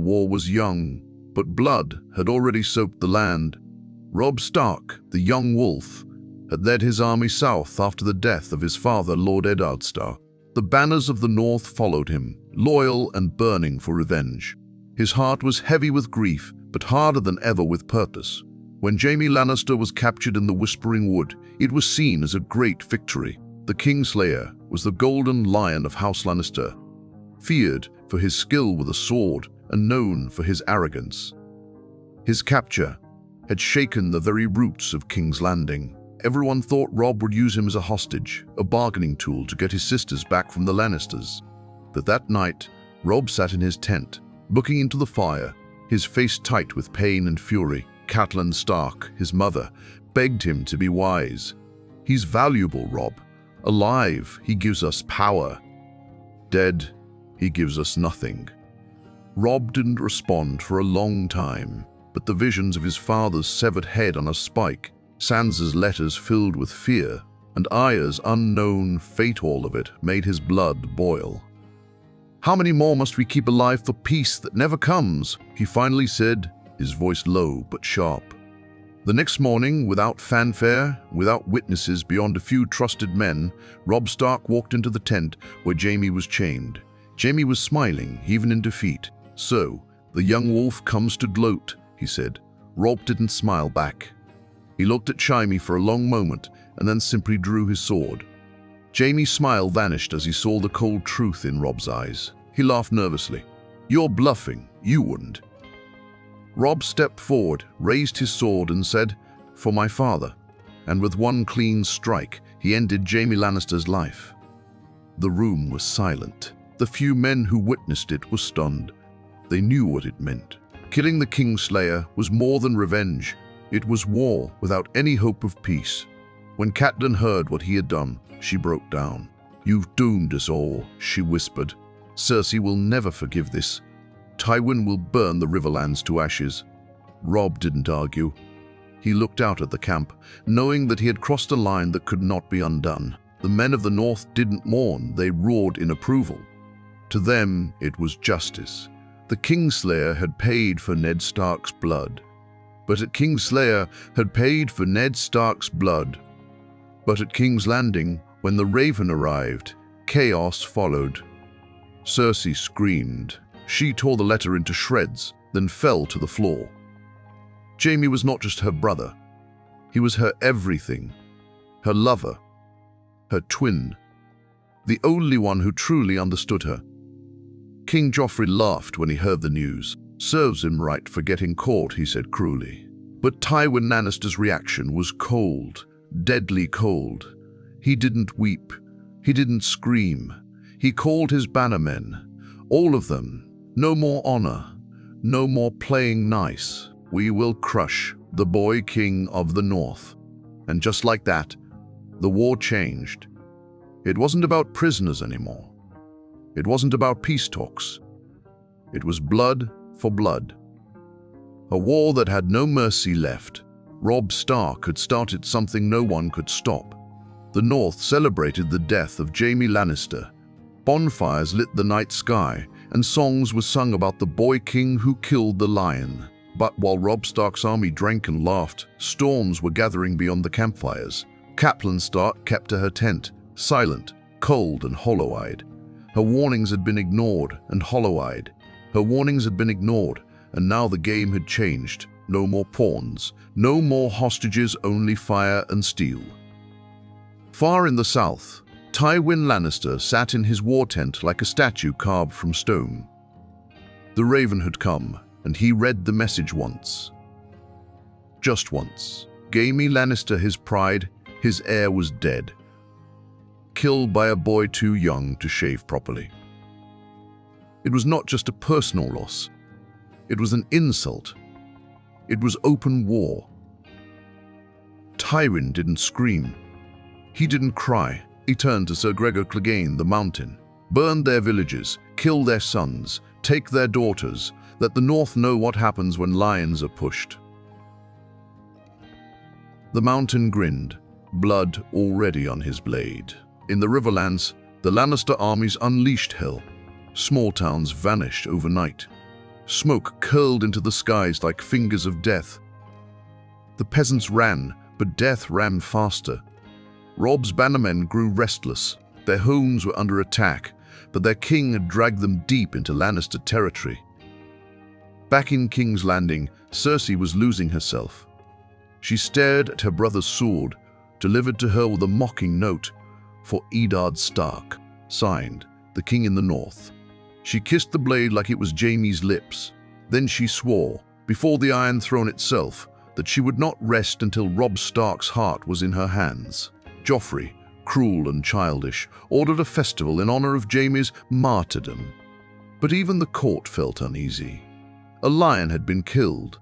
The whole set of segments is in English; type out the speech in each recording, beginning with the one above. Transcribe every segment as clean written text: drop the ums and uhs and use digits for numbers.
war was young, but blood had already soaked the land. Robb Stark, the young wolf, had led his army south after the death of his father, Lord Eddard Stark. The banners of the North followed him, loyal and burning for revenge. His heart was heavy with grief, but harder than ever with purpose. When Jaime Lannister was captured in the Whispering Wood, it was seen as a great victory. The Kingslayer was the golden lion of House Lannister, feared for his skill with a sword and known for his arrogance. His capture had shaken the very roots of King's Landing. Everyone thought Robb would use him as a hostage, a bargaining tool to get his sisters back from the Lannisters. But that night, Robb sat in his tent, looking into the fire, his face tight with pain and fury. Catelyn Stark, his mother, begged him to be wise. "He's valuable, Robb. Alive, he gives us power. Dead, he gives us nothing." Robb didn't respond for a long time, but the visions of his father's severed head on a spike, Sansa's letters filled with fear, and Arya's unknown fate, all of it, made his blood boil. "How many more must we keep alive for peace that never comes?" he finally said, his voice low but sharp. The next morning, without fanfare, without witnesses beyond a few trusted men, Robb Stark walked into the tent where Jaime was chained. Jaime was smiling, even in defeat. "So, the young wolf comes to gloat," he said. Robb didn't smile back. He looked at Jaime for a long moment and then simply drew his sword. Jaime's smile vanished as he saw the cold truth in Robb's eyes. He laughed nervously. "You're bluffing. You wouldn't." Robb stepped forward, raised his sword and said, "For my father." And with one clean strike, he ended Jaime Lannister's life. The room was silent. The few men who witnessed it were stunned. They knew what it meant. Killing the Kingslayer was more than revenge. It was war without any hope of peace. When Catelyn heard what he had done, she broke down. "You've doomed us all," she whispered. "Cersei will never forgive this. Tywin will burn the Riverlands to ashes." Robb didn't argue. He looked out at the camp, knowing that he had crossed a line that could not be undone. The men of the North didn't mourn, they roared in approval. To them, it was justice. The Kingslayer had paid for Ned Stark's blood. But at King's Landing, when the Raven arrived, chaos followed. Cersei screamed. She tore the letter into shreds, then fell to the floor. Jaime was not just her brother. He was her everything, her lover, her twin, the only one who truly understood her. King Joffrey laughed when he heard the news. "Serves him right for getting caught," he said cruelly. But Tywin Lannister's reaction was cold, deadly cold. He didn't weep. He didn't scream. He called his bannermen, all of them. "No more honor, no more playing nice. We will crush the boy king of the North." And just like that, the war changed. It wasn't about prisoners anymore. It wasn't about peace talks. It was blood for blood. A war that had no mercy left. Robb Stark had started something no one could stop. The North celebrated the death of Jaime Lannister. Bonfires lit the night sky, and songs were sung about the boy king who killed the lion. But while Robb Stark's army drank and laughed, storms were gathering beyond the campfires. Catelyn Stark kept to her tent, silent, cold and hollow-eyed. Her warnings had been ignored and hollow-eyed. Her warnings had been ignored, and now the game had changed. No more pawns, no more hostages, only fire and steel. Far in the south, Tywin Lannister sat in his war tent like a statue carved from stone. The Raven had come, and he read the message once. Just once. Jaime Lannister, his pride, his heir was dead. Killed by a boy too young to shave properly. It was not just a personal loss. It was an insult. It was open war. Tywin didn't scream. He didn't cry. He turned to Sir Gregor Clegane, the Mountain. "Burn their villages, kill their sons, take their daughters. Let the North know what happens when lions are pushed." The Mountain grinned, blood already on his blade. In the Riverlands, the Lannister armies unleashed hell. Small towns vanished overnight. Smoke curled into the skies like fingers of death. The peasants ran, but death ran faster. Robb's bannermen grew restless. Their homes were under attack, but their king had dragged them deep into Lannister territory. Back in King's Landing, Cersei was losing herself. She stared at her brother's sword, delivered to her with a mocking note, "For Eddard Stark, signed, the King in the North." She kissed the blade like it was Jaime's lips. Then she swore, before the Iron Throne itself, that she would not rest until Robb Stark's heart was in her hands. Joffrey, cruel and childish, ordered a festival in honor of Jaime's martyrdom. But even the court felt uneasy. A lion had been killed.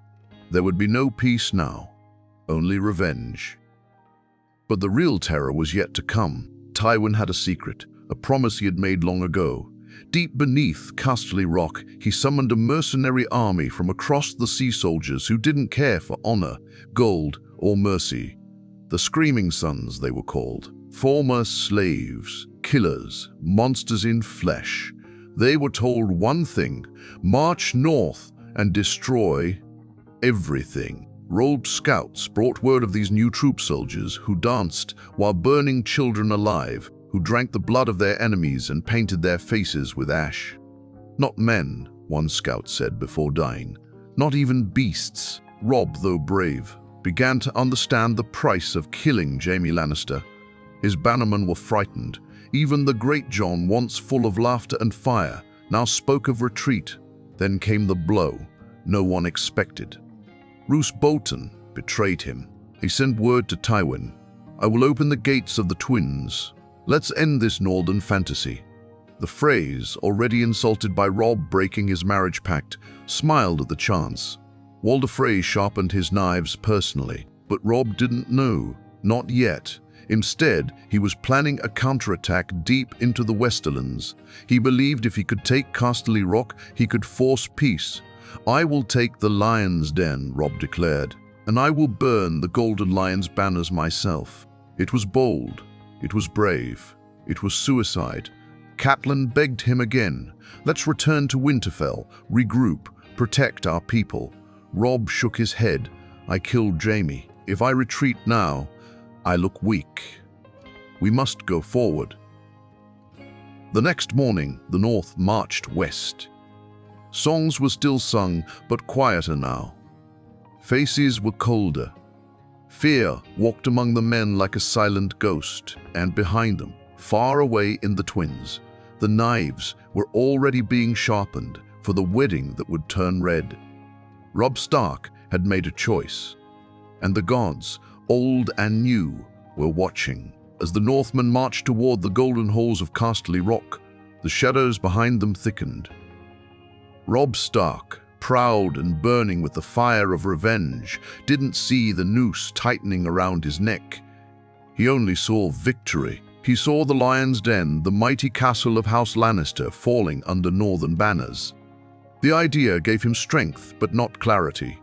There would be no peace now, only revenge. But the real terror was yet to come. Tywin had a secret, a promise he had made long ago. Deep beneath Casterly Rock, he summoned a mercenary army from across the sea soldiers who didn't care for honor, gold, or mercy. The Screaming Sons, they were called. Former slaves, killers, monsters in flesh. They were told one thing: march north and destroy everything. Robb's scouts brought word of these new troop soldiers who danced while burning children alive, who drank the blood of their enemies and painted their faces with ash. Not men, one scout said before dying. Not even beasts. Robb, though brave, began to understand the price of killing Jaime Lannister. His bannermen were frightened. Even the Great John, once full of laughter and fire, now spoke of retreat. Then came the blow no one expected. Roose Bolton betrayed him. He sent word to Tywin, "I will open the gates of the Twins. Let's end this northern fantasy." The Freys, already insulted by Robb breaking his marriage pact, smiled at the chance. Walder Frey sharpened his knives personally, but Robb didn't know, not yet. Instead, he was planning a counterattack deep into the Westerlands. He believed if he could take Casterly Rock, he could force peace. "I will take the Lion's Den," Robb declared, "and I will burn the Golden Lion's banners myself." It was bold. It was brave. It was suicide. Catelyn begged him again. "Let's return to Winterfell, regroup, protect our people." Robb shook his head. "I killed Jaime. If I retreat now, I look weak. We must go forward." The next morning, the North marched west. Songs were still sung, but quieter now. Faces were colder. Fear walked among the men like a silent ghost, and behind them, far away in the Twins, the knives were already being sharpened for the wedding that would turn red. Robb Stark had made a choice, and the gods, old and new, were watching. As the Northmen marched toward the golden halls of Casterly Rock, the shadows behind them thickened. Robb Stark, proud and burning with the fire of revenge, didn't see the noose tightening around his neck. He only saw victory. He saw the Lion's Den, the mighty castle of House Lannister, falling under northern banners. The idea gave him strength, but not clarity.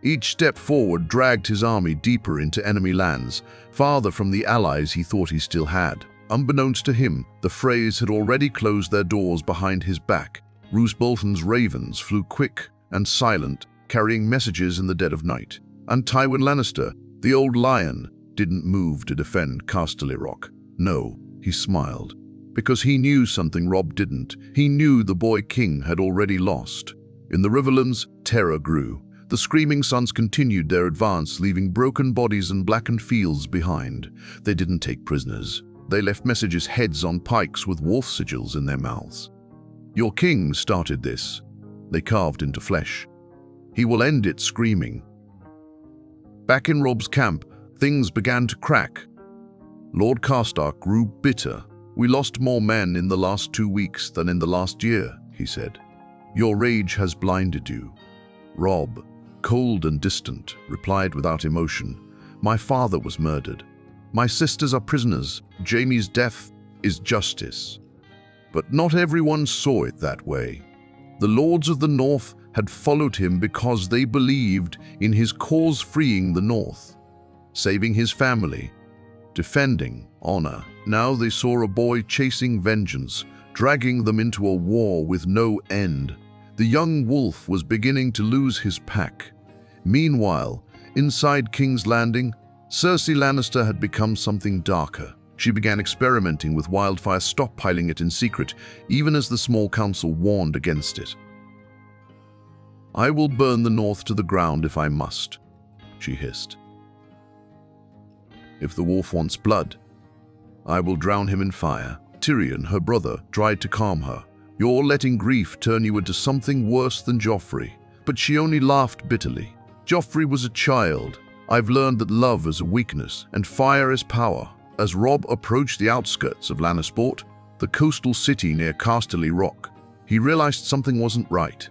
Each step forward dragged his army deeper into enemy lands, farther from the allies he thought he still had. Unbeknownst to him, the Freys had already closed their doors behind his back. Roose Bolton's ravens flew quick and silent, carrying messages in the dead of night. And Tywin Lannister, the old lion, didn't move to defend Casterly Rock. No, he smiled. Because he knew something Robb didn't. He knew the boy king had already lost. In the Riverlands, terror grew. The Screaming Sons continued their advance, leaving broken bodies and blackened fields behind. They didn't take prisoners. They left messages, heads on pikes with wolf sigils in their mouths. "Your king started this," they carved into flesh. "He will end it screaming." Back in Robb's camp, things began to crack. Lord Karstark grew bitter. "We lost more men in the last 2 weeks than in the last year," he said. "Your rage has blinded you." Robb, cold and distant, replied without emotion, "My father was murdered. My sisters are prisoners. Jaime's death is justice." But not everyone saw it that way. The Lords of the North had followed him because they believed in his cause, freeing the North, saving his family, defending honor. Now they saw a boy chasing vengeance, dragging them into a war with no end. The young wolf was beginning to lose his pack. Meanwhile, inside King's Landing, Cersei Lannister had become something darker. She began experimenting with wildfire, stockpiling it in secret, even as the small council warned against it. "I will burn the North to the ground if I must," she hissed. "If the wolf wants blood, I will drown him in fire." Tyrion, her brother, tried to calm her. "You're letting grief turn you into something worse than Joffrey." But she only laughed bitterly. "Joffrey was a child. I've learned that love is a weakness and fire is power." As Robb approached the outskirts of Lannisport, the coastal city near Casterly Rock, he realized something wasn't right.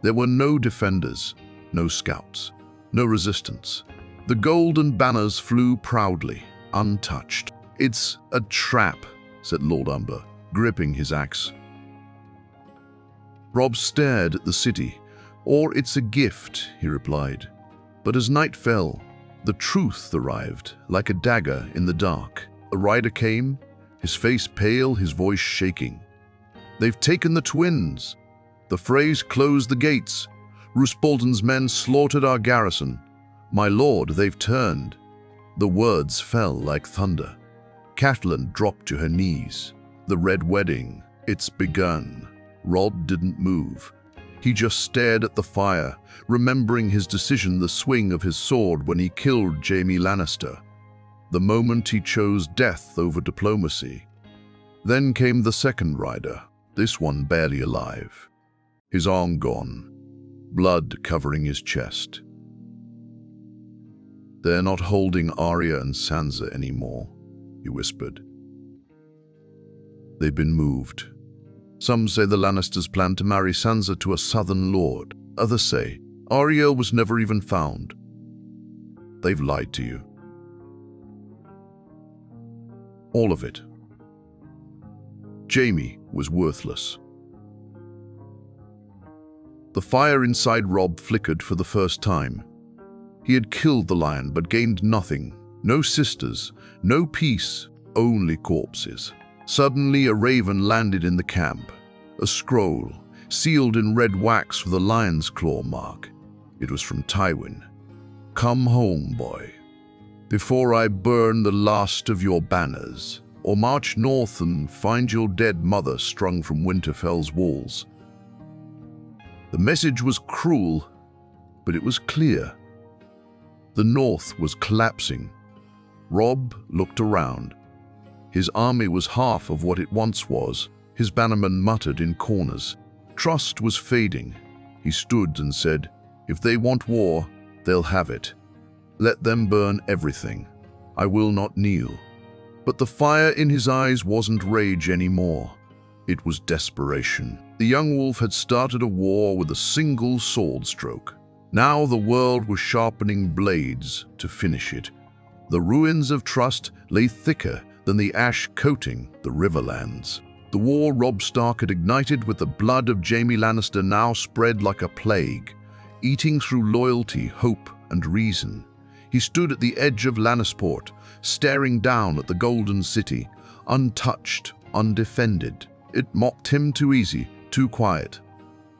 There were no defenders, no scouts, no resistance. The golden banners flew proudly, untouched. "It's a trap," said Lord Umber, gripping his axe. Robb stared at the city. "Or it's a gift," he replied. But as night fell, the truth arrived, like a dagger in the dark. A rider came, his face pale, his voice shaking. "They've taken the twins. The Freys closed the gates. Roose Bolton's men slaughtered our garrison. My lord, they've turned." The words fell like thunder. Catelyn dropped to her knees. "The Red Wedding, it's begun." Robb didn't move. He just stared at the fire, remembering his decision, the swing of his sword when he killed Jaime Lannister. The moment he chose death over diplomacy. Then came the second rider, this one barely alive. His arm gone, blood covering his chest. "They're not holding Arya and Sansa anymore," he whispered. "They've been moved. Some say the Lannisters plan to marry Sansa to a southern lord. Others say Arya was never even found. They've lied to you. All of it. Jaime was worthless." The fire inside Robb flickered for the first time. He had killed the lion but gained nothing. No sisters, no peace, only corpses. Suddenly a raven landed in the camp. A scroll, sealed in red wax with a lion's claw mark. It was from Tywin. "Come home, boy, before I burn the last of your banners, or march north and find your dead mother strung from Winterfell's walls." The message was cruel, but it was clear. The North was collapsing. Robb looked around. His army was half of what it once was. His bannermen muttered in corners. Trust was fading. He stood and said, "If they want war, they'll have it. Let them burn everything. I will not kneel." But the fire in his eyes wasn't rage anymore. It was desperation. The young wolf had started a war with a single sword stroke. Now the world was sharpening blades to finish it. The ruins of trust lay thicker than the ash coating the riverlands. The war Robb Stark had ignited with the blood of Jaime Lannister now spread like a plague, eating through loyalty, hope, and reason. He stood at the edge of Lannisport, staring down at the Golden City, untouched, undefended. It mocked him too easy, too quiet.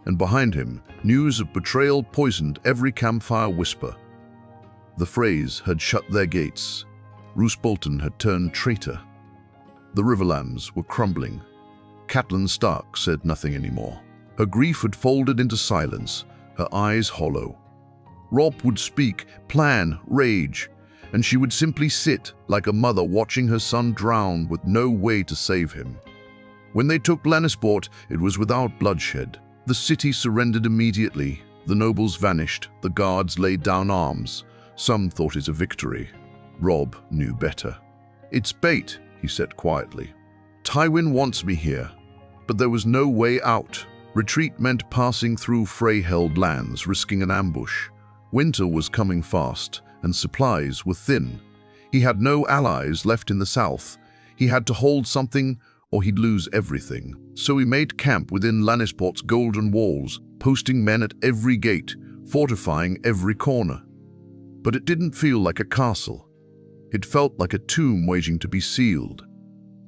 And behind him, news of betrayal poisoned every campfire whisper. The Freys had shut their gates. Roose Bolton had turned traitor. The Riverlands were crumbling. Catelyn Stark said nothing anymore. Her grief had folded into silence, her eyes hollow. Robb would speak, plan, rage, and she would simply sit like a mother watching her son drown with no way to save him. When they took Lannisport, it was without bloodshed. The city surrendered immediately. The nobles vanished. The guards laid down arms. Some thought it a victory. Robb knew better. "It's bait," he said quietly. "Tywin wants me here." But there was no way out. Retreat meant passing through Frey-held lands, risking an ambush. Winter was coming fast, and supplies were thin. He had no allies left in the south. He had to hold something, or he'd lose everything. So he made camp within Lannisport's golden walls, posting men at every gate, fortifying every corner. But it didn't feel like a castle. It felt like a tomb waiting to be sealed.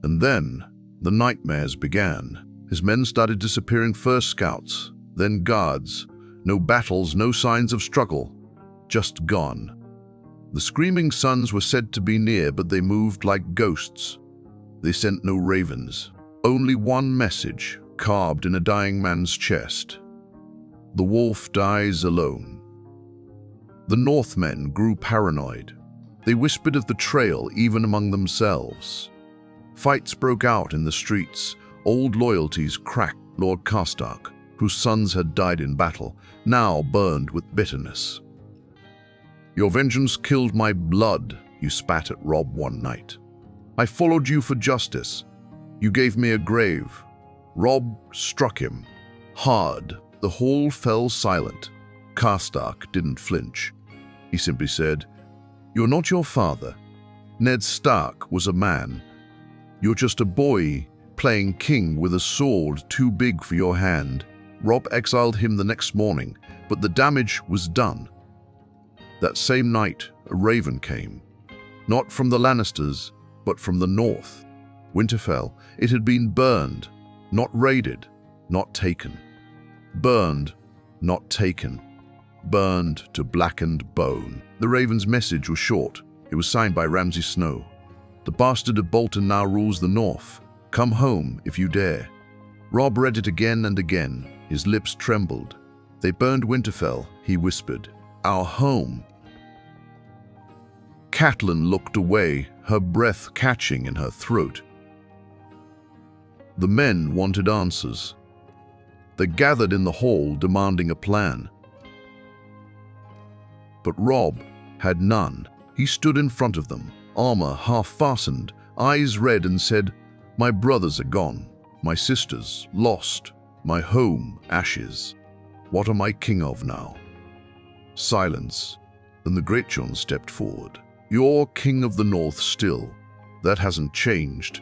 And then the nightmares began. His men started disappearing, first scouts, then guards. No battles, no signs of struggle. Just gone. The screaming suns were said to be near, but they moved like ghosts. They sent no ravens. Only one message, carved in a dying man's chest. The wolf dies alone. The Northmen grew paranoid. They whispered of the trail even among themselves. Fights broke out in the streets. Old loyalties cracked. Lord Karstark, whose sons had died in battle, now burned with bitterness. "Your vengeance killed my blood," you spat at Robb one night. "I followed you for justice. You gave me a grave." Robb struck him. Hard. The hall fell silent. Karstark didn't flinch. He simply said, "You're not your father. Ned Stark was a man. You're just a boy playing king with a sword too big for your hand." Robb exiled him the next morning, but the damage was done. That same night, a raven came. Not from the Lannisters, but from the north. Winterfell. It had been burned, not raided, not taken. Burned, not taken. Burned to blackened bone. The raven's message was short. It was signed by Ramsay Snow. "The bastard of Bolton now rules the north. Come home if you dare." Robb read it again and again. His lips trembled. "They burned Winterfell," he whispered. "Our home." Catelyn looked away, her breath catching in her throat. The men wanted answers. They gathered in the hall demanding a plan. But Robb had none. He stood in front of them, armor half-fastened, eyes red, and said, "My brothers are gone, my sisters lost, my home ashes. What am I king of now?" Silence. Then the Great John stepped forward. "You're king of the north still. That hasn't changed."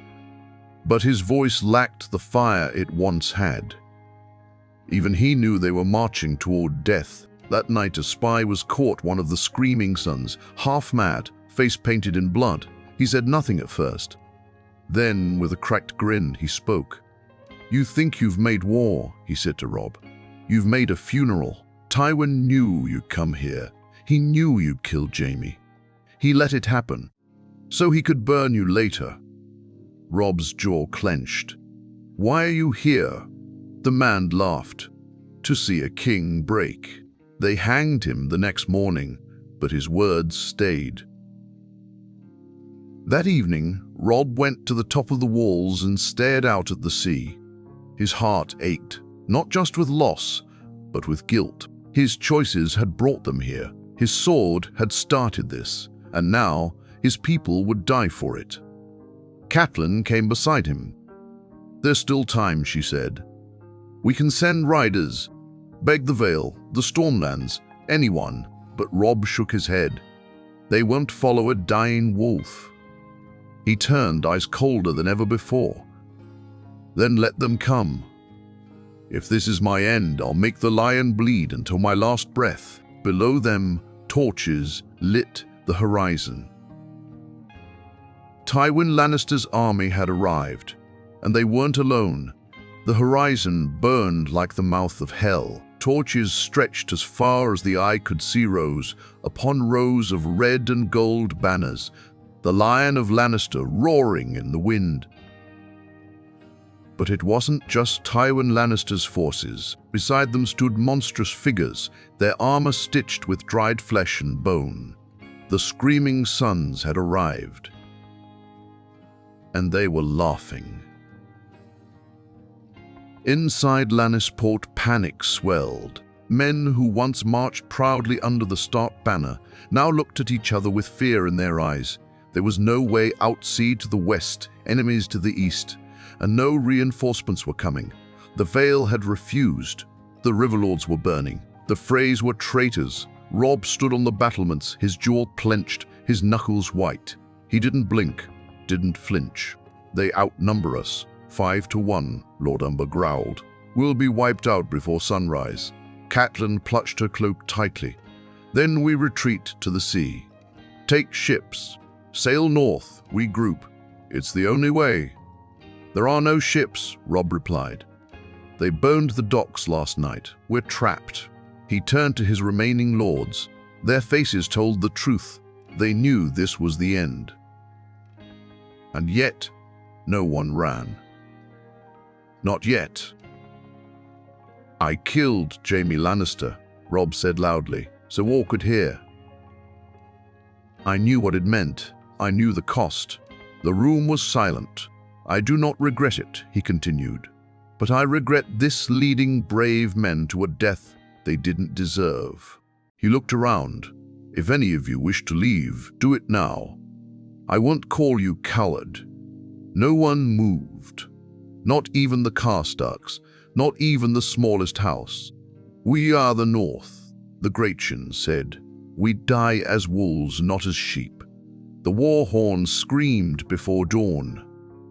But his voice lacked the fire it once had. Even he knew they were marching toward death. That night a spy was caught, one of the screaming sons, half mad, face painted in blood. He said nothing at first. Then, with a cracked grin, he spoke. "You think you've made war," he said to Robb. "You've made a funeral. Tywin knew you'd come here. He knew you'd kill Jaime. He let it happen, so he could burn you later." Robb's jaw clenched. "Why are you here?" The man laughed. "To see a king break." They hanged him the next morning, but his words stayed. That evening, Robb went to the top of the walls and stared out at the sea. His heart ached, not just with loss, but with guilt. His choices had brought them here. His sword had started this, and now his people would die for it. Catelyn came beside him. "There's still time," she said. "We can send riders, beg the Vale, the Stormlands, anyone." But Robb shook his head. "They won't follow a dying wolf." He turned, eyes colder than ever before. "Then let them come. If this is my end, I'll make the lion bleed until my last breath." Below them, torches lit the horizon. Tywin Lannister's army had arrived, and they weren't alone. The horizon burned like the mouth of hell. Torches stretched as far as the eye could see, rows upon rows of red and gold banners, the Lion of Lannister roaring in the wind. But it wasn't just Tywin Lannister's forces. Beside them stood monstrous figures, their armor stitched with dried flesh and bone. The screaming sons had arrived, and they were laughing. Inside Lannisport, panic swelled. Men who once marched proudly under the Stark banner now looked at each other with fear in their eyes. There was no way out. Sea to the west, enemies to the east, and no reinforcements were coming. The Vale had refused. The Riverlords were burning. The Freys were traitors. Robb stood on the battlements, his jaw clenched, his knuckles white. He didn't blink, didn't flinch. "They outnumber us, 5-1, Lord Umber growled. "We'll be wiped out before sunrise." Catelyn clutched her cloak tightly. "Then we retreat to the sea. Take ships. Sail north, regroup. It's the only way." "There are no ships," Robb replied. They burned the docks last night. We're trapped." He turned to his remaining lords. Their faces told the truth. They knew this was the end. And yet, no one ran. Not yet. "I killed Jaime Lannister," Robb said loudly, so all could hear. "I knew what it meant. I knew the cost." The room was silent. "I do not regret it," he continued, "but I regret this leading brave men to a death they didn't deserve." He looked around. "If any of you wish to leave, do it now. I won't call you coward." No one moved. Not even the Karstarks, not even the smallest house. "We are the North," the Gratians said. "We die as wolves, not as sheep." The war horns screamed before dawn.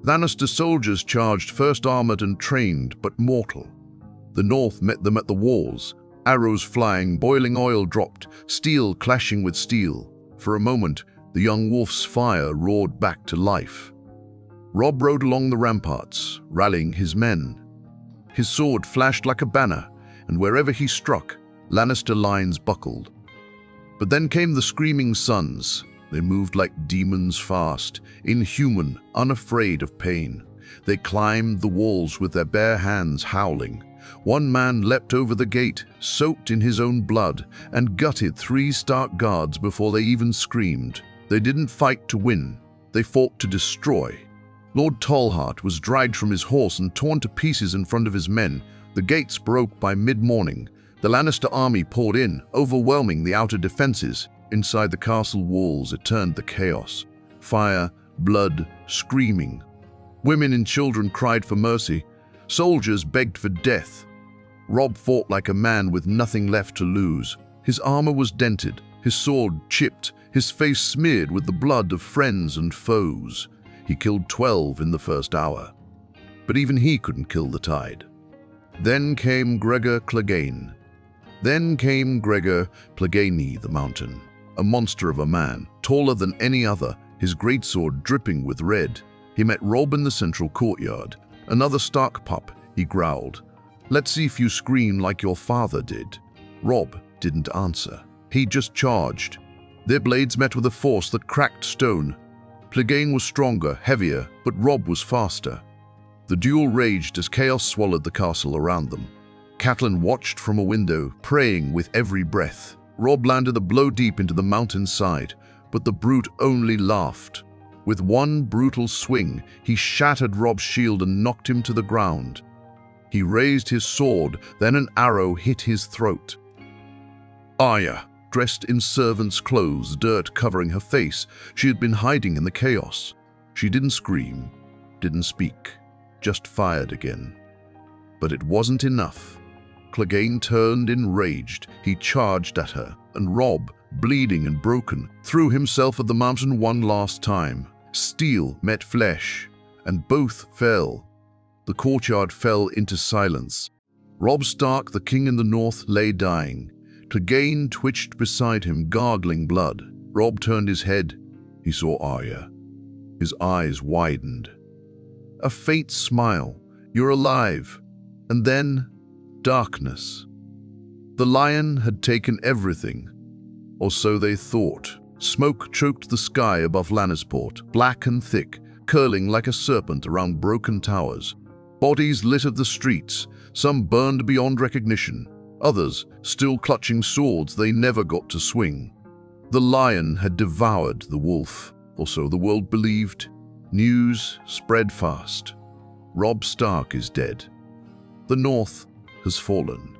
Lannister soldiers charged, first armored and trained, but mortal. The North met them at the walls, arrows flying, boiling oil dropped, steel clashing with steel. For a moment, the young wolf's fire roared back to life. Robb rode along the ramparts, rallying his men. His sword flashed like a banner, and wherever he struck, Lannister lines buckled. But then came the screaming sons. They moved like demons fast, inhuman, unafraid of pain. They climbed the walls with their bare hands, howling. One man leapt over the gate, soaked in his own blood, and gutted 3 Stark guards before they even screamed. They didn't fight to win. They fought to destroy. Lord Tallheart was dragged from his horse and torn to pieces in front of his men. The gates broke by mid-morning. The Lannister army poured in, overwhelming the outer defenses. Inside the castle walls, it turned the chaos. Fire, blood, screaming. Women and children cried for mercy. Soldiers begged for death. Robb fought like a man with nothing left to lose. His armor was dented, his sword chipped, his face smeared with the blood of friends and foes. He killed 12 in the first hour. But even he couldn't kill the tide. Then came Gregor Clegane. Then came Gregor Clegane the Mountain, a monster of a man, taller than any other, his greatsword dripping with red. He met Robb in the central courtyard. "Another Stark pup," he growled. "Let's see if you scream like your father did." Robb didn't answer. He just charged. Their blades met with a force that cracked stone. Clegane was stronger, heavier, but Robb was faster. The duel raged as chaos swallowed the castle around them. Catelyn watched from a window, praying with every breath. Robb landed a blow deep into the mountain's side, but the brute only laughed. With one brutal swing, he shattered Robb's shield and knocked him to the ground. He raised his sword, then an arrow hit his throat. Arya, dressed in servant's clothes, dirt covering her face, she had been hiding in the chaos. She didn't scream, didn't speak, just fired again. But it wasn't enough. Clegane turned enraged. He charged at her, and Robb, bleeding and broken, threw himself at the mountain one last time. Steel met flesh, and both fell. The courtyard fell into silence. Robb Stark, the king in the north, lay dying. Clegane twitched beside him, gargling blood. Robb turned his head. He saw Arya. His eyes widened. A faint smile. "You're alive." And then, darkness. The lion had taken everything, or so they thought. Smoke choked the sky above Lannisport, black and thick, curling like a serpent around broken towers. Bodies littered the streets, some burned beyond recognition, others still clutching swords they never got to swing. The lion had devoured the wolf, or so the world believed. News spread fast. Robb Stark is dead. The North has fallen.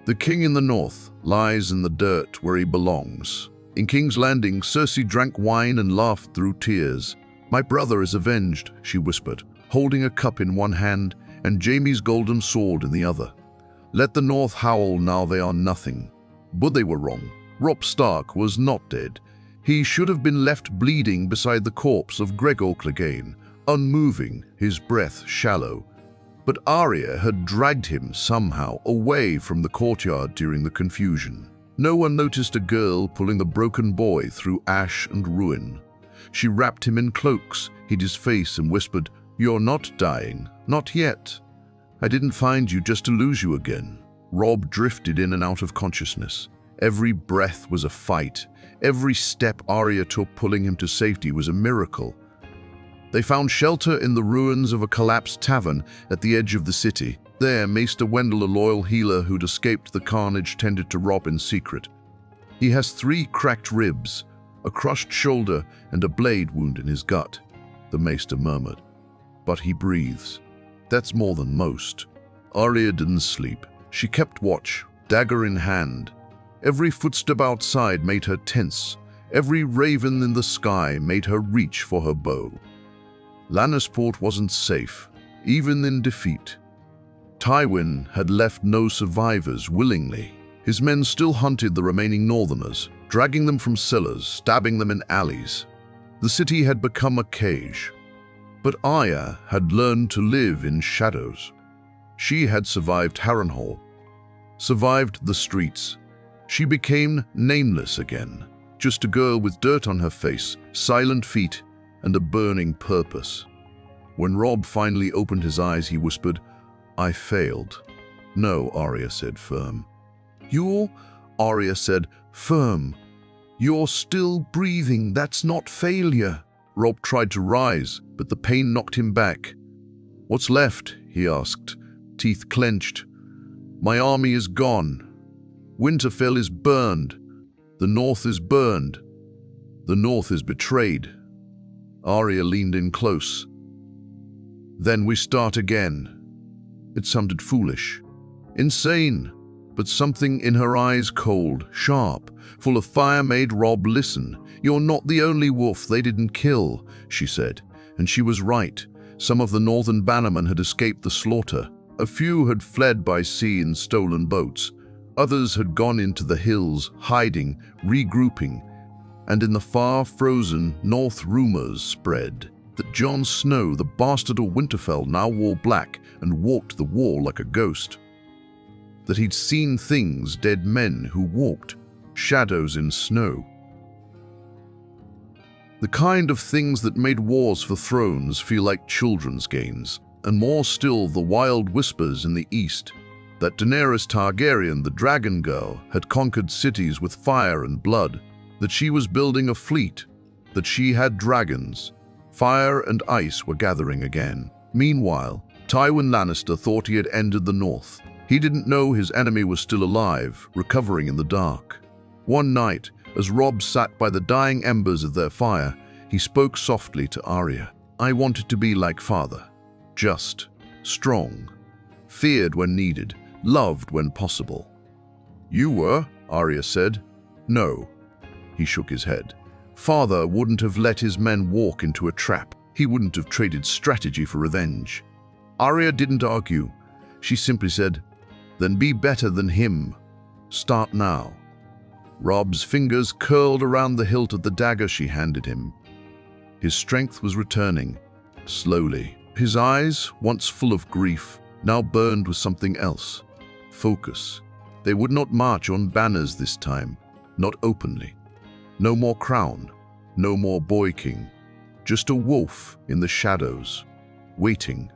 The king in the North lies in the dirt where he belongs. In King's Landing, Cersei drank wine and laughed through tears. "My brother is avenged," she whispered, holding a cup in one hand and Jaime's golden sword in the other. "Let the North howl now they are nothing." But they were wrong. Robb Stark was not dead. He should have been left bleeding beside the corpse of Gregor Clegane, unmoving, his breath shallow. But Arya had dragged him somehow away from the courtyard during the confusion. No one noticed a girl pulling the broken boy through ash and ruin. She wrapped him in cloaks, hid his face, and whispered, "You're not dying, not yet." I didn't find you just to lose you again." Robb drifted in and out of consciousness. Every breath was a fight. Every step Arya took pulling him to safety was a miracle. They found shelter in the ruins of a collapsed tavern at the edge of the city. There, Maester Wendell, a loyal healer who'd escaped the carnage, tended to Robb in secret. He has 3 cracked ribs, a crushed shoulder, and a blade wound in his gut, the Maester murmured. But he breathes. That's more than most. Arya didn't sleep. She kept watch, dagger in hand. Every footstep outside made her tense. Every raven in the sky made her reach for her bow. Lannisport wasn't safe, even in defeat. Tywin had left no survivors willingly. His men still hunted the remaining Northerners, dragging them from cellars, stabbing them in alleys. The city had become a cage. But Arya had learned to live in shadows. She had survived Harrenhal, survived the streets. She became nameless again, just a girl with dirt on her face, silent feet, and a burning purpose. When Robb finally opened his eyes, he whispered, "I failed." "No," Arya said, firm. Arya said, "Firm. You're still breathing. That's not failure." Robb tried to rise, but the pain knocked him back. "What's left?" he asked, teeth clenched. "My army is gone. Winterfell is burned. The North is burned. The North is betrayed." Arya leaned in close. "Then we start again." It sounded foolish, insane, but something in her eyes, cold, sharp, full of fire, made Robb listen. "You're not the only wolf they didn't kill," she said, and she was right. Some of the northern bannermen had escaped the slaughter. A few had fled by sea in stolen boats. Others had gone into the hills, hiding, regrouping. And in the far frozen north, rumors spread that Jon Snow, the bastard of Winterfell, now wore black and walked the wall like a ghost. That he'd seen things, dead men who walked, shadows in snow. The kind of things that made wars for thrones feel like children's games, and more still the wild whispers in the east that Daenerys Targaryen, the dragon girl, had conquered cities with fire and blood, that she was building a fleet, that she had dragons. Fire and ice were gathering again. Meanwhile, Tywin Lannister thought he had ended the North. He didn't know his enemy was still alive, recovering in the dark. One night, as Robb sat by the dying embers of their fire, he spoke softly to Arya. "I wanted to be like father. Just, strong, feared when needed, loved when possible." "You were," Arya said. "No." He shook his head. "Father wouldn't have let his men walk into a trap. He wouldn't have traded strategy for revenge." Arya didn't argue. She simply said, "Then be better than him. Start now." Robb's fingers curled around the hilt of the dagger she handed him. His strength was returning, slowly. His eyes, once full of grief, now burned with something else. Focus. They would not march on banners this time, not openly. No more crown, no more boy king. Just a wolf in the shadows, waiting,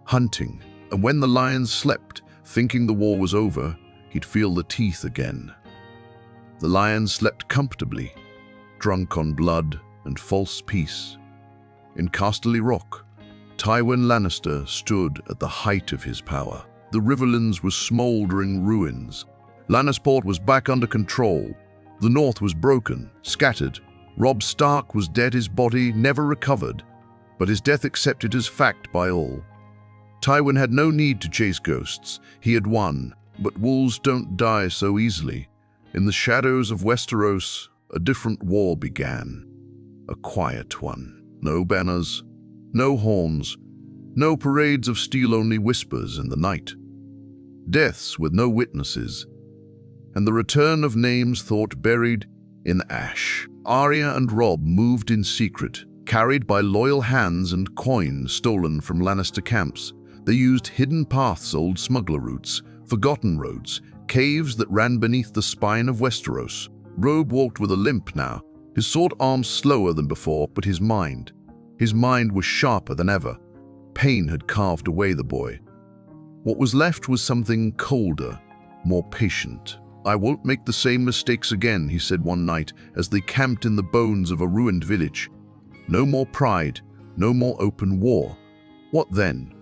hunting. And when the lions slept, thinking the war was over, he'd feel the teeth again. The lions slept comfortably, drunk on blood and false peace. In Casterly Rock, Tywin Lannister stood at the height of his power. The Riverlands were smoldering ruins. Lannisport was back under control. The North was broken, scattered. Robb Stark was dead, his body never recovered, but his death accepted as fact by all. Tywin had no need to chase ghosts. He had won, but wolves don't die so easily. In the shadows of Westeros, a different war began. A quiet one. No banners, no horns, no parades of steel, only whispers in the night. Deaths with no witnesses, and the return of names thought buried in ash. Arya and Robb moved in secret, carried by loyal hands and coin stolen from Lannister camps. They used hidden paths, old smuggler routes, forgotten roads, caves that ran beneath the spine of Westeros. Robb walked with a limp now, his sword arm slower than before, but his mind was sharper than ever. Pain had carved away the boy. What was left was something colder, more patient. "I won't make the same mistakes again," he said one night as they camped in the bones of a ruined village. "No more pride, no more open war." "What then?"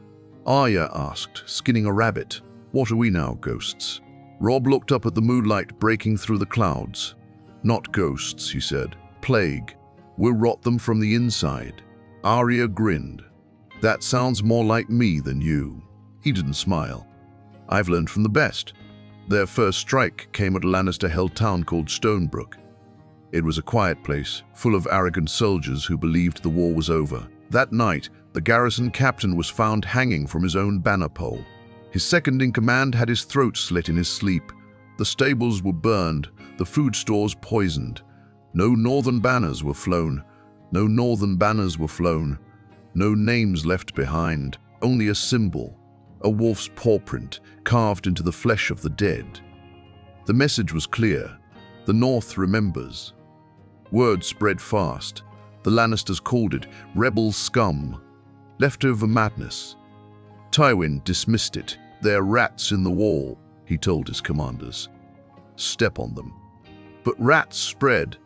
Arya asked, skinning a rabbit. "What are we now, ghosts?" Robb looked up at the moonlight breaking through the clouds. "Not ghosts," he said. "Plague. We'll rot them from the inside." Arya grinned. "That sounds more like me than you." He didn't smile. "I've learned from the best." Their first strike came at a Lannister-held town called Stonebrook. It was a quiet place, full of arrogant soldiers who believed the war was over. That night, the garrison captain was found hanging from his own banner pole. His second-in-command had his throat slit in his sleep. The stables were burned, the food stores poisoned. No northern banners were flown. No northern banners were flown. No names left behind, only a symbol, a wolf's paw print carved into the flesh of the dead. The message was clear. The North remembers. Word spread fast. The Lannisters called it rebel scum, leftover madness. Tywin dismissed it. "They're rats in the wall," he told his commanders. "Step on them." But rats spread,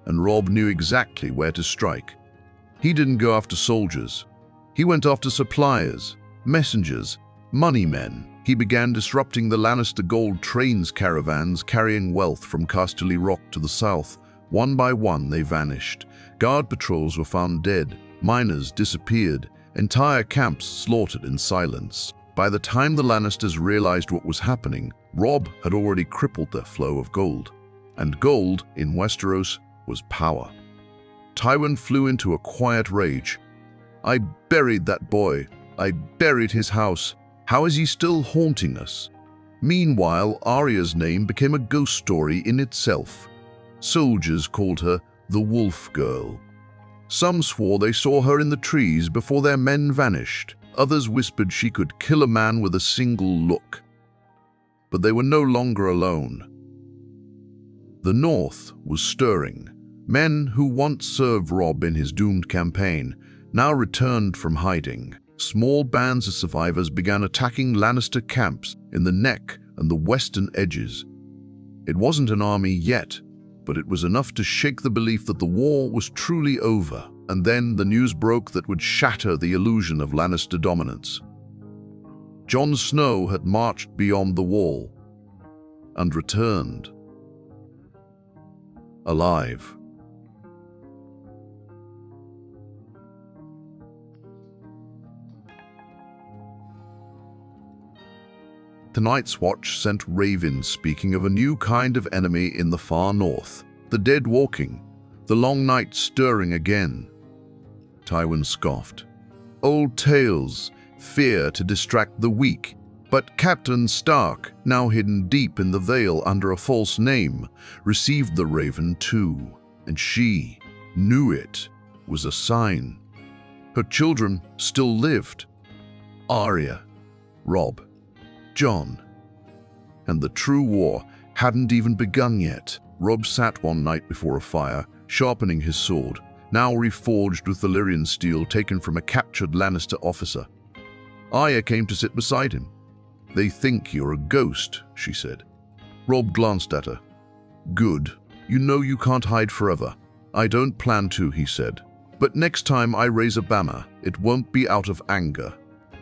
and Robb knew exactly where to strike. He didn't go after soldiers. He went after suppliers, messengers, money men. He began disrupting the Lannister gold trains caravans carrying wealth from Casterly Rock to the south. One by one they vanished. Guard patrols were found dead. Miners disappeared. Entire camps slaughtered in silence. By the time the Lannisters realized what was happening, Robb had already crippled their flow of gold. And gold, in Westeros, was power. Tywin flew into a quiet rage. "I buried that boy. I buried his house. How is he still haunting us?" Meanwhile, Arya's name became a ghost story in itself. Soldiers called her the Wolf Girl. Some swore they saw her in the trees before their men vanished. Others whispered she could kill a man with a single look. But they were no longer alone. The North was stirring. Men who once served Robb in his doomed campaign now returned from hiding. Small bands of survivors began attacking Lannister camps in the neck and the western edges. It wasn't an army yet, but it was enough to shake the belief that the war was truly over. And then the news broke that would shatter the illusion of Lannister dominance. Jon Snow had marched beyond the wall and returned. Alive. Tonight's watch sent ravens speaking of a new kind of enemy in the far north. The dead walking, the long night stirring again. Tywin scoffed. Old tales, fear to distract the weak. But Captain Stark, now hidden deep in the Vale under a false name, received the raven too, and she knew it was a sign. Her children still lived. Arya, Robb, Jon. And the true war hadn't even begun yet. Robb sat one night before a fire, sharpening his sword, now reforged with Valyrian steel taken from a captured Lannister officer. Arya came to sit beside him. "They think you're a ghost," she said. Robb glanced at her. "Good. You know you can't hide forever." "I don't plan to," he said. "But next time I raise a banner, it won't be out of anger."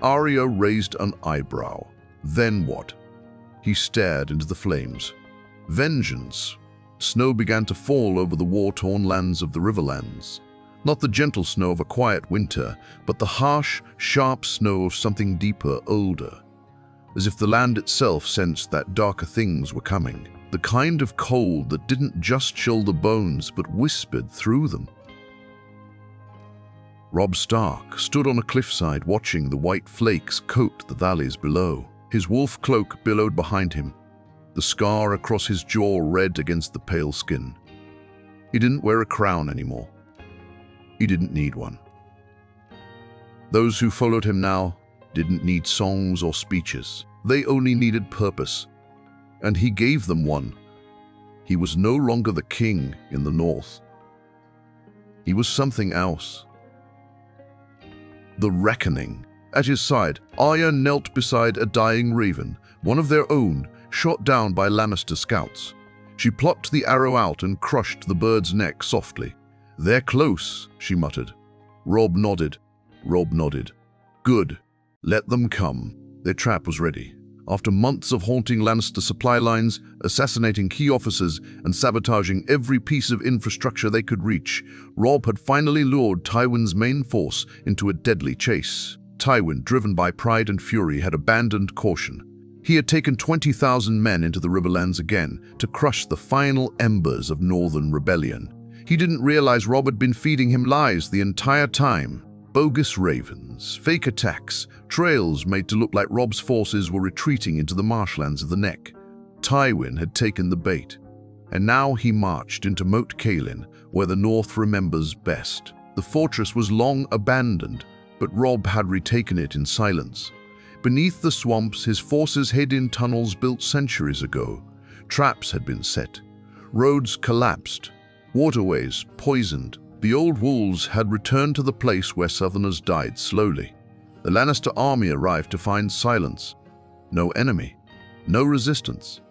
Arya raised an eyebrow. "Then what?" He stared into the flames. "Vengeance." Snow began to fall over the war-torn lands of the Riverlands. Not the gentle snow of a quiet winter, but the harsh, sharp snow of something deeper, older. As if the land itself sensed that darker things were coming. The kind of cold that didn't just chill the bones, but whispered through them. Robb Stark stood on a cliffside watching the white flakes coat the valleys below. His wolf cloak billowed behind him, the scar across his jaw red against the pale skin. He didn't wear a crown anymore. He didn't need one. Those who followed him now didn't need songs or speeches. They only needed purpose. And he gave them one. He was no longer the king in the north. He was something else. The reckoning. At his side, Arya knelt beside a dying raven, one of their own, shot down by Lannister scouts. She plucked the arrow out and crushed the bird's neck softly. "They're close," she muttered. Robb nodded. "Good. Let them come." Their trap was ready. After months of haunting Lannister supply lines, assassinating key officers, and sabotaging every piece of infrastructure they could reach, Robb had finally lured Tywin's main force into a deadly chase. Tywin, driven by pride and fury, had abandoned caution. He had taken 20,000 men into the Riverlands again to crush the final embers of Northern Rebellion. He didn't realize Robb had been feeding him lies the entire time. Bogus ravens, fake attacks, trails made to look like Robb's forces were retreating into the marshlands of the Neck. Tywin had taken the bait, and now he marched into Moat Cailin, where the North remembers best. The fortress was long abandoned, but Robb had retaken it in silence. Beneath the swamps, his forces hid in tunnels built centuries ago. Traps had been set, roads collapsed, waterways poisoned. The old wolves had returned to the place where Southerners died slowly. The Lannister army arrived to find silence. No enemy, no resistance.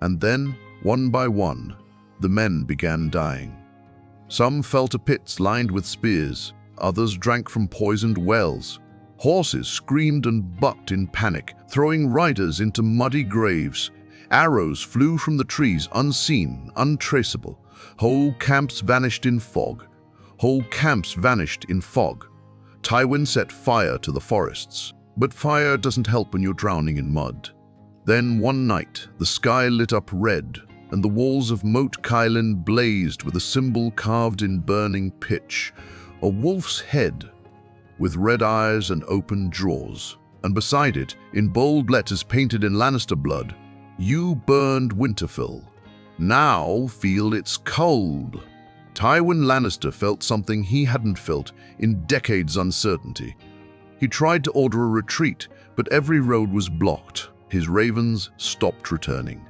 And then, one by one, the men began dying. Some fell to pits lined with spears. Others drank from poisoned wells. Horses screamed and bucked in panic, throwing riders into muddy graves. Arrows flew from the trees, unseen, untraceable. Whole camps vanished in fog. Tywin set fire to the forests. But fire doesn't help when you're drowning in mud. Then one night, the sky lit up red, and the walls of Moat Cailin blazed with a symbol carved in burning pitch, a wolf's head with red eyes and open jaws. And beside it, in bold letters painted in Lannister blood, "You burned Winterfell. Now feel its cold." Tywin Lannister felt something he hadn't felt in decades' uncertainty. He tried to order a retreat, but every road was blocked. His ravens stopped returning.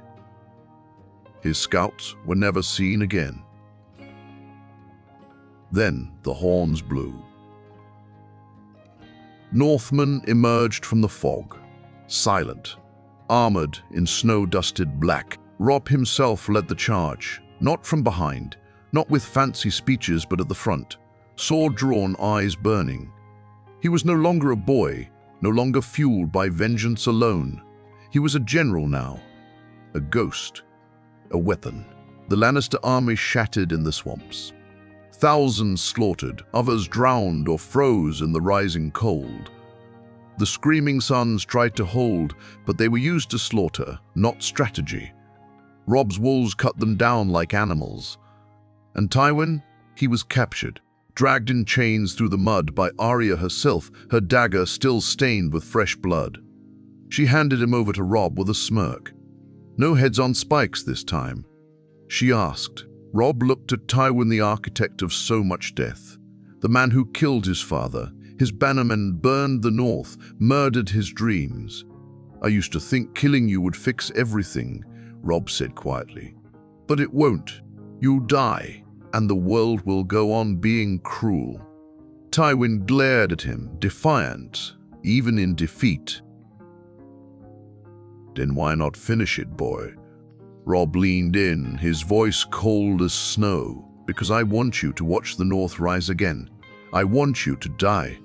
His scouts were never seen again. Then the horns blew. Northmen emerged from the fog, silent, armored in snow-dusted black. Robb himself led the charge, not from behind, not with fancy speeches, but at the front, sword drawn, eyes burning. He was no longer a boy, no longer fueled by vengeance alone. He was a general now, a ghost, a weapon. The Lannister army shattered in the swamps. Thousands slaughtered, others drowned or froze in the rising cold. The screaming sons tried to hold, but they were used to slaughter, not strategy. Robb's wolves cut them down like animals. And Tywin? He was captured, dragged in chains through the mud by Arya herself, her dagger still stained with fresh blood. She handed him over to Robb with a smirk. No heads on spikes this time, she asked. Robb looked at Tywin, the architect of so much death, the man who killed his father, his bannermen burned the North, murdered his dreams. "I used to think killing you would fix everything," Robb said quietly. "But it won't. You'll die, and the world will go on being cruel." Tywin glared at him, defiant, even in defeat. "Then why not finish it, boy?" Robb leaned in, his voice cold as snow. "Because I want you to watch the North rise again. I want you to die."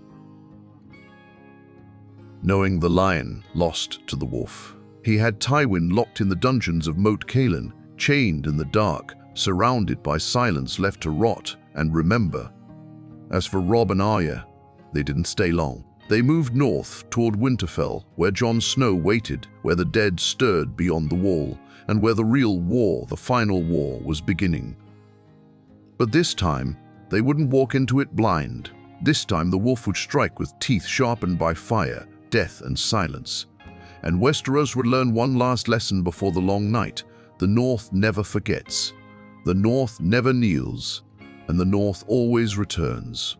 Knowing the lion lost to the wolf, he had Tywin locked in the dungeons of Moat Cailin, chained in the dark, surrounded by silence, left to rot and remember. As for Robb and Arya, they didn't stay long. They moved north toward Winterfell, where Jon Snow waited, where the dead stirred beyond the wall, and where the real war, the final war, was beginning. But this time, they wouldn't walk into it blind. This time the wolf would strike with teeth sharpened by fire, death, and silence. And Westeros would learn one last lesson before the long night. The North never forgets. The North never kneels, and the North always returns.